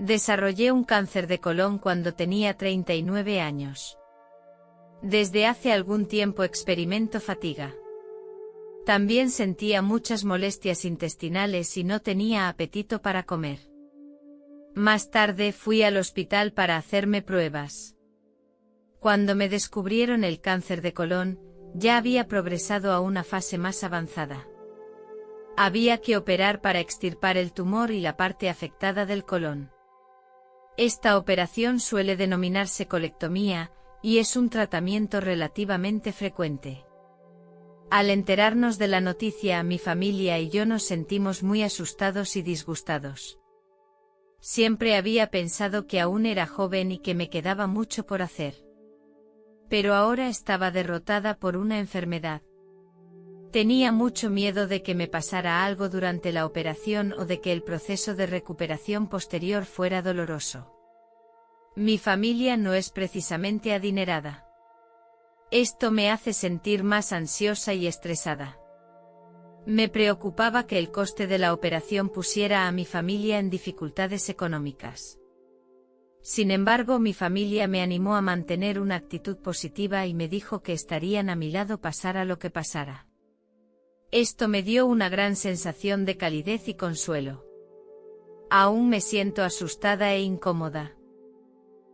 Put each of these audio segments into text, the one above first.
Desarrollé un cáncer de colon cuando tenía 39 años. Desde hace algún tiempo experimento fatiga. También sentía muchas molestias intestinales y no tenía apetito para comer. Más tarde fui al hospital para hacerme pruebas. Cuando me descubrieron el cáncer de colon, ya había progresado a una fase más avanzada. Había que operar para extirpar el tumor y la parte afectada del colon. Esta operación suele denominarse colectomía, y es un tratamiento relativamente frecuente. Al enterarnos de la noticia, mi familia y yo nos sentimos muy asustados y disgustados. Siempre había pensado que aún era joven y que me quedaba mucho por hacer. Pero ahora estaba derrotada por una enfermedad. Tenía mucho miedo de que me pasara algo durante la operación o de que el proceso de recuperación posterior fuera doloroso. Mi familia no es precisamente adinerada. Esto me hace sentir más ansiosa y estresada. Me preocupaba que el coste de la operación pusiera a mi familia en dificultades económicas. Sin embargo, mi familia me animó a mantener una actitud positiva y me dijo que estarían a mi lado pasara lo que pasara. Esto me dio una gran sensación de calidez y consuelo. Aún me siento asustada e incómoda.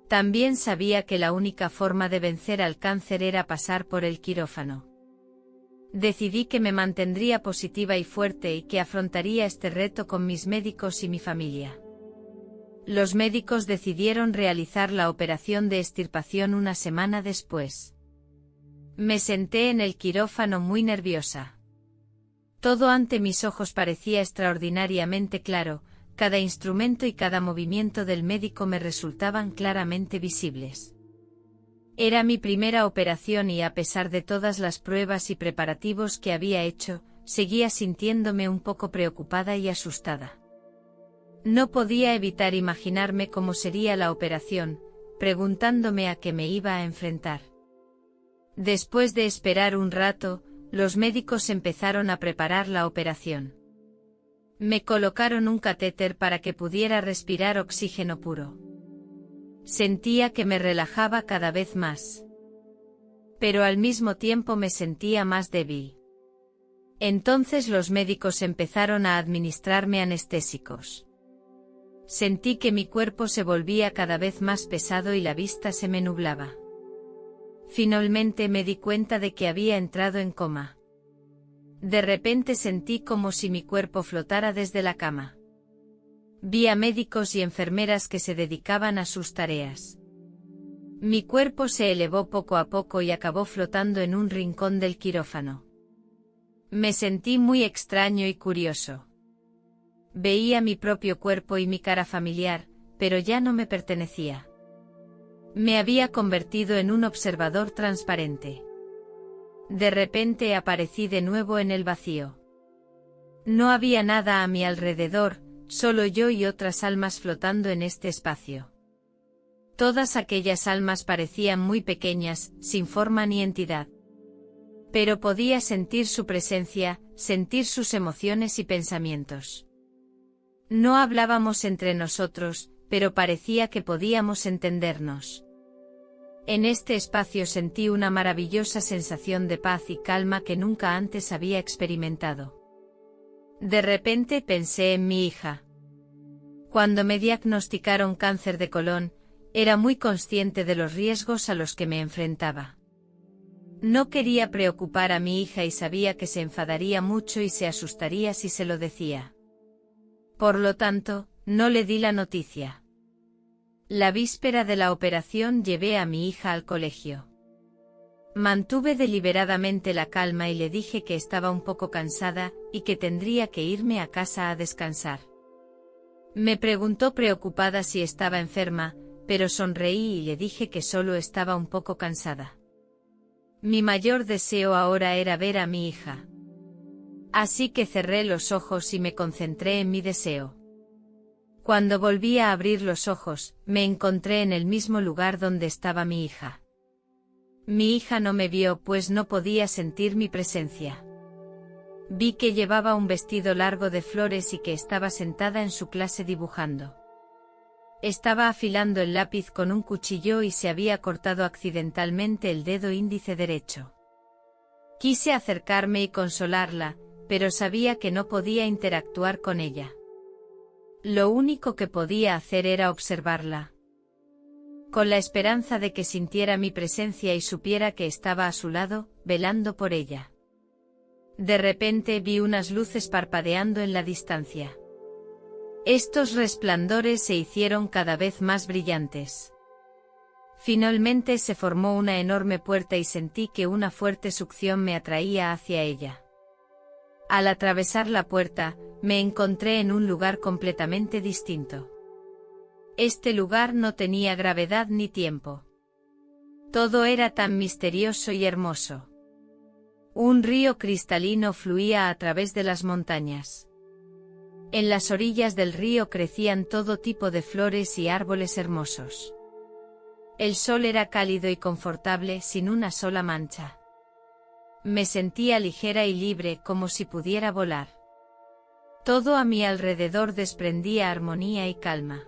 También sabía que la única forma de vencer al cáncer era pasar por el quirófano. Decidí que me mantendría positiva y fuerte y que afrontaría este reto con mis médicos y mi familia. Los médicos decidieron realizar la operación de extirpación una semana después. Me senté en el quirófano muy nerviosa. Todo ante mis ojos parecía extraordinariamente claro, cada instrumento y cada movimiento del médico me resultaban claramente visibles. Era mi primera operación y a pesar de todas las pruebas y preparativos que había hecho, seguía sintiéndome un poco preocupada y asustada. No podía evitar imaginarme cómo sería la operación, preguntándome a qué me iba a enfrentar. Después de esperar un rato, los médicos empezaron a preparar la operación. Me colocaron un catéter para que pudiera respirar oxígeno puro. Sentía que me relajaba cada vez más. Pero al mismo tiempo me sentía más débil. Entonces los médicos empezaron a administrarme anestésicos. Sentí que mi cuerpo se volvía cada vez más pesado y la vista se me nublaba. Finalmente me di cuenta de que había entrado en coma. De repente sentí como si mi cuerpo flotara desde la cama. Vi a médicos y enfermeras que se dedicaban a sus tareas. Mi cuerpo se elevó poco a poco y acabó flotando en un rincón del quirófano. Me sentí muy extraño y curioso. Veía mi propio cuerpo y mi cara familiar, pero ya no me pertenecía. Me había convertido en un observador transparente. De repente aparecí de nuevo en el vacío. No había nada a mi alrededor, solo yo y otras almas flotando en este espacio. Todas aquellas almas parecían muy pequeñas, sin forma ni entidad. Pero podía sentir su presencia, sentir sus emociones y pensamientos. No hablábamos entre nosotros, pero parecía que podíamos entendernos. En este espacio sentí una maravillosa sensación de paz y calma que nunca antes había experimentado. De repente pensé en mi hija. Cuando me diagnosticaron cáncer de colon, era muy consciente de los riesgos a los que me enfrentaba. No quería preocupar a mi hija y sabía que se enfadaría mucho y se asustaría si se lo decía. Por lo tanto, no le di la noticia. La víspera de la operación llevé a mi hija al colegio. Mantuve deliberadamente la calma y le dije que estaba un poco cansada y que tendría que irme a casa a descansar. Me preguntó preocupada si estaba enferma, pero sonreí y le dije que solo estaba un poco cansada. Mi mayor deseo ahora era ver a mi hija. Así que cerré los ojos y me concentré en mi deseo. Cuando volví a abrir los ojos, me encontré en el mismo lugar donde estaba mi hija. Mi hija no me vio pues no podía sentir mi presencia. Vi que llevaba un vestido largo de flores y que estaba sentada en su clase dibujando. Estaba afilando el lápiz con un cuchillo y se había cortado accidentalmente el dedo índice derecho. Quise acercarme y consolarla, pero sabía que no podía interactuar con ella. Lo único que podía hacer era observarla, con la esperanza de que sintiera mi presencia y supiera que estaba a su lado, velando por ella. De repente vi unas luces parpadeando en la distancia. Estos resplandores se hicieron cada vez más brillantes. Finalmente se formó una enorme puerta y sentí que una fuerte succión me atraía hacia ella. Al atravesar la puerta, me encontré en un lugar completamente distinto. Este lugar no tenía gravedad ni tiempo. Todo era tan misterioso y hermoso. Un río cristalino fluía a través de las montañas. En las orillas del río crecían todo tipo de flores y árboles hermosos. El sol era cálido y confortable sin una sola mancha. Me sentía ligera y libre como si pudiera volar. Todo a mi alrededor desprendía armonía y calma.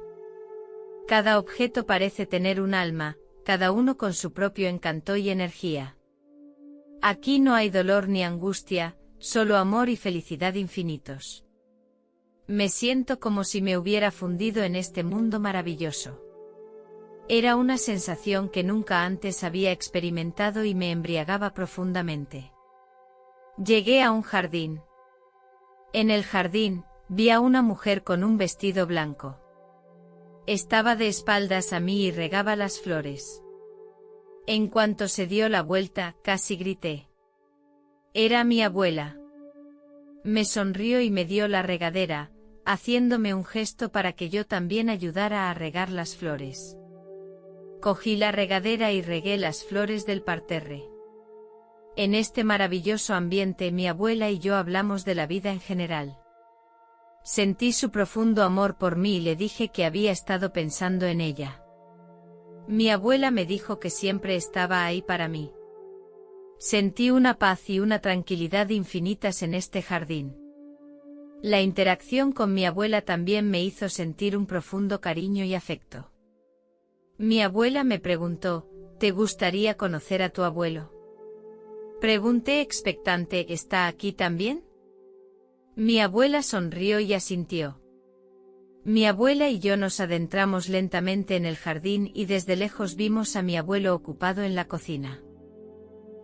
Cada objeto parece tener un alma, cada uno con su propio encanto y energía. Aquí no hay dolor ni angustia, solo amor y felicidad infinitos. Me siento como si me hubiera fundido en este mundo maravilloso. Era una sensación que nunca antes había experimentado y me embriagaba profundamente. Llegué a un jardín. En el jardín, vi a una mujer con un vestido blanco. Estaba de espaldas a mí y regaba las flores. En cuanto se dio la vuelta, casi grité. Era mi abuela. Me sonrió y me dio la regadera, haciéndome un gesto para que yo también ayudara a regar las flores. Cogí la regadera y regué las flores del parterre. En este maravilloso ambiente mi abuela y yo hablamos de la vida en general. Sentí su profundo amor por mí y le dije que había estado pensando en ella. Mi abuela me dijo que siempre estaba ahí para mí. Sentí una paz y una tranquilidad infinitas en este jardín. La interacción con mi abuela también me hizo sentir un profundo cariño y afecto. Mi abuela me preguntó, ¿te gustaría conocer a tu abuelo? Pregunté expectante, ¿está aquí también? Mi abuela sonrió y asintió. Mi abuela y yo nos adentramos lentamente en el jardín y desde lejos vimos a mi abuelo ocupado en la cocina.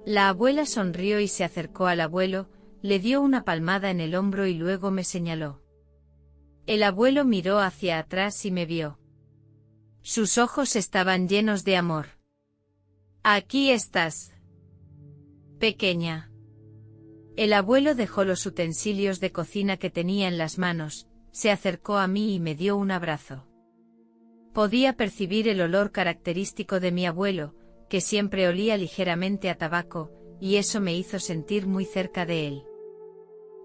La abuela sonrió y se acercó al abuelo, le dio una palmada en el hombro y luego me señaló. El abuelo miró hacia atrás y me vio. Sus ojos estaban llenos de amor. Aquí estás, pequeña. El abuelo dejó los utensilios de cocina que tenía en las manos, se acercó a mí y me dio un abrazo. Podía percibir el olor característico de mi abuelo, que siempre olía ligeramente a tabaco, y eso me hizo sentir muy cerca de él.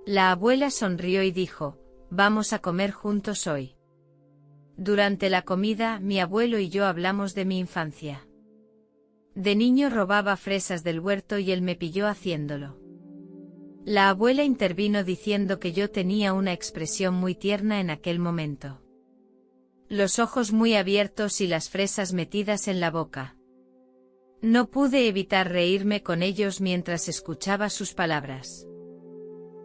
La abuela sonrió y dijo, «Vamos a comer juntos hoy». Durante la comida, mi abuelo y yo hablamos de mi infancia. De niño robaba fresas del huerto y él me pilló haciéndolo. La abuela intervino diciendo que yo tenía una expresión muy tierna en aquel momento. Los ojos muy abiertos y las fresas metidas en la boca. No pude evitar reírme con ellos mientras escuchaba sus palabras.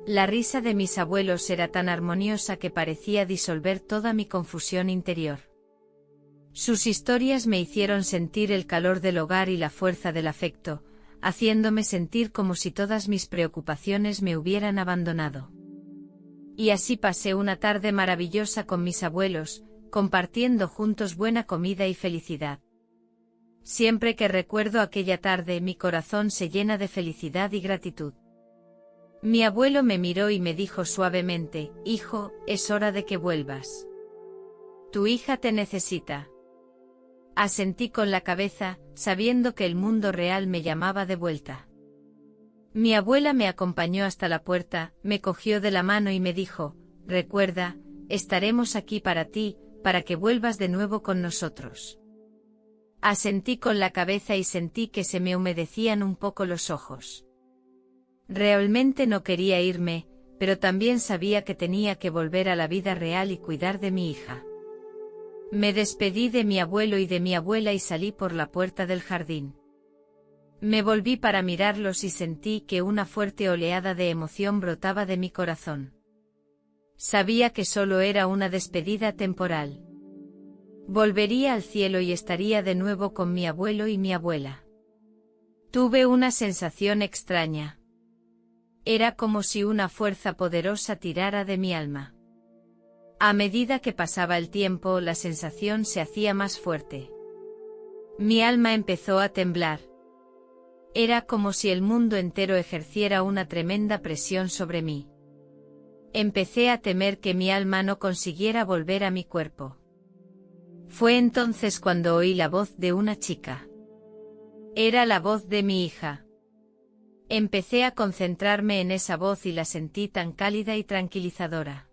La risa de mis abuelos era tan armoniosa que parecía disolver toda mi confusión interior. Sus historias me hicieron sentir el calor del hogar y la fuerza del afecto, haciéndome sentir como si todas mis preocupaciones me hubieran abandonado. Y así pasé una tarde maravillosa con mis abuelos, compartiendo juntos buena comida y felicidad. Siempre que recuerdo aquella tarde, mi corazón se llena de felicidad y gratitud. Mi abuelo me miró y me dijo suavemente, «Hijo, es hora de que vuelvas. Tu hija te necesita». Asentí con la cabeza, sabiendo que el mundo real me llamaba de vuelta. Mi abuela me acompañó hasta la puerta, me cogió de la mano y me dijo, «Recuerda, estaremos aquí para ti, para que vuelvas de nuevo con nosotros». Asentí con la cabeza y sentí que se me humedecían un poco los ojos. Realmente no quería irme, pero también sabía que tenía que volver a la vida real y cuidar de mi hija. Me despedí de mi abuelo y de mi abuela y salí por la puerta del jardín. Me volví para mirarlos y sentí que una fuerte oleada de emoción brotaba de mi corazón. Sabía que solo era una despedida temporal. Volvería al cielo y estaría de nuevo con mi abuelo y mi abuela. Tuve una sensación extraña. Era como si una fuerza poderosa tirara de mi alma. A medida que pasaba el tiempo, la sensación se hacía más fuerte. Mi alma empezó a temblar. Era como si el mundo entero ejerciera una tremenda presión sobre mí. Empecé a temer que mi alma no consiguiera volver a mi cuerpo. Fue entonces cuando oí la voz de una chica. Era la voz de mi hija. Empecé a concentrarme en esa voz y la sentí tan cálida y tranquilizadora.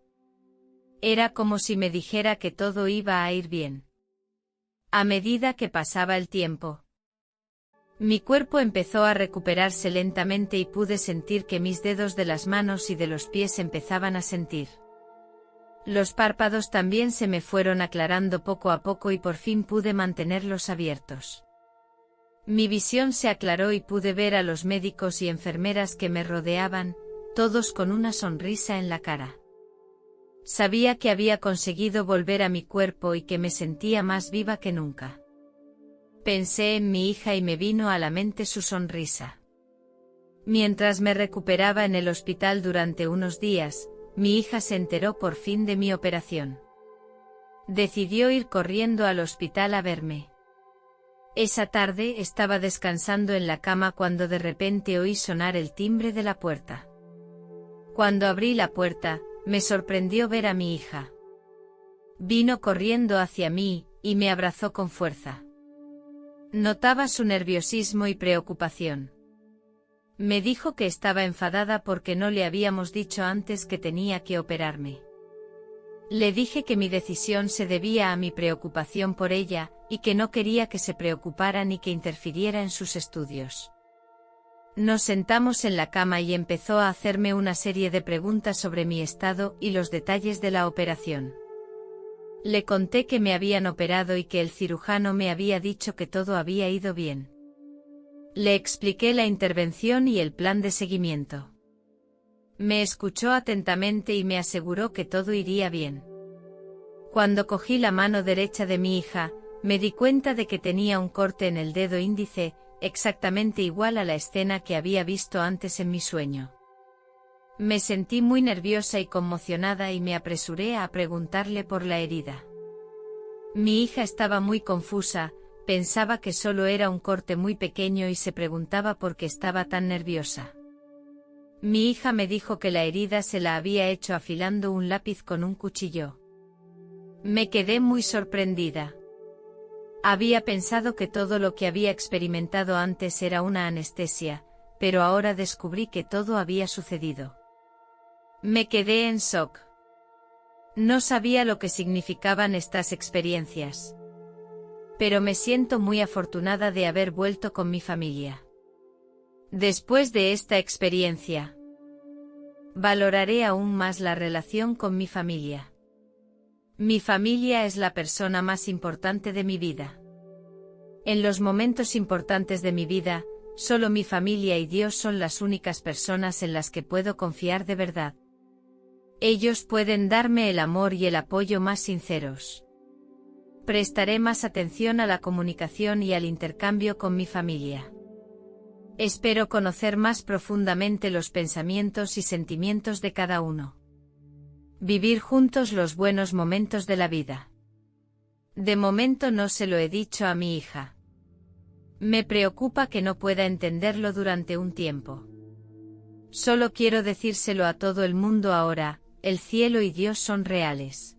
Era como si me dijera que todo iba a ir bien. A medida que pasaba el tiempo, mi cuerpo empezó a recuperarse lentamente y pude sentir que mis dedos de las manos y de los pies empezaban a sentir. Los párpados también se me fueron aclarando poco a poco y por fin pude mantenerlos abiertos. Mi visión se aclaró y pude ver a los médicos y enfermeras que me rodeaban, todos con una sonrisa en la cara. Sabía que había conseguido volver a mi cuerpo y que me sentía más viva que nunca. Pensé en mi hija y me vino a la mente su sonrisa. Mientras me recuperaba en el hospital durante unos días, mi hija se enteró por fin de mi operación. Decidió ir corriendo al hospital a verme. Esa tarde estaba descansando en la cama cuando de repente oí sonar el timbre de la puerta. Cuando abrí la puerta, me sorprendió ver a mi hija. Vino corriendo hacia mí, y me abrazó con fuerza. Notaba su nerviosismo y preocupación. Me dijo que estaba enfadada porque no le habíamos dicho antes que tenía que operarme. Le dije que mi decisión se debía a mi preocupación por ella, y que no quería que se preocupara ni que interfiriera en sus estudios. Nos sentamos en la cama y empezó a hacerme una serie de preguntas sobre mi estado y los detalles de la operación. Le conté que me habían operado y que el cirujano me había dicho que todo había ido bien. Le expliqué la intervención y el plan de seguimiento. Me escuchó atentamente y me aseguró que todo iría bien. Cuando cogí la mano derecha de mi hija, me di cuenta de que tenía un corte en el dedo índice, exactamente igual a la escena que había visto antes en mi sueño. Me sentí muy nerviosa y conmocionada y me apresuré a preguntarle por la herida. Mi hija estaba muy confusa, pensaba que solo era un corte muy pequeño y se preguntaba por qué estaba tan nerviosa. Mi hija me dijo que la herida se la había hecho afilando un lápiz con un cuchillo. Me quedé muy sorprendida. Había pensado que todo lo que había experimentado antes era una anestesia, pero ahora descubrí que todo había sucedido. Me quedé en shock. No sabía lo que significaban estas experiencias. Pero me siento muy afortunada de haber vuelto con mi familia. Después de esta experiencia, valoraré aún más la relación con mi familia. Mi familia es la persona más importante de mi vida. En los momentos importantes de mi vida, solo mi familia y Dios son las únicas personas en las que puedo confiar de verdad. Ellos pueden darme el amor y el apoyo más sinceros. Prestaré más atención a la comunicación y al intercambio con mi familia. Espero conocer más profundamente los pensamientos y sentimientos de cada uno. Vivir juntos los buenos momentos de la vida. De momento no se lo he dicho a mi hija. Me preocupa que no pueda entenderlo durante un tiempo. Solo quiero decírselo a todo el mundo ahora, el cielo y Dios son reales.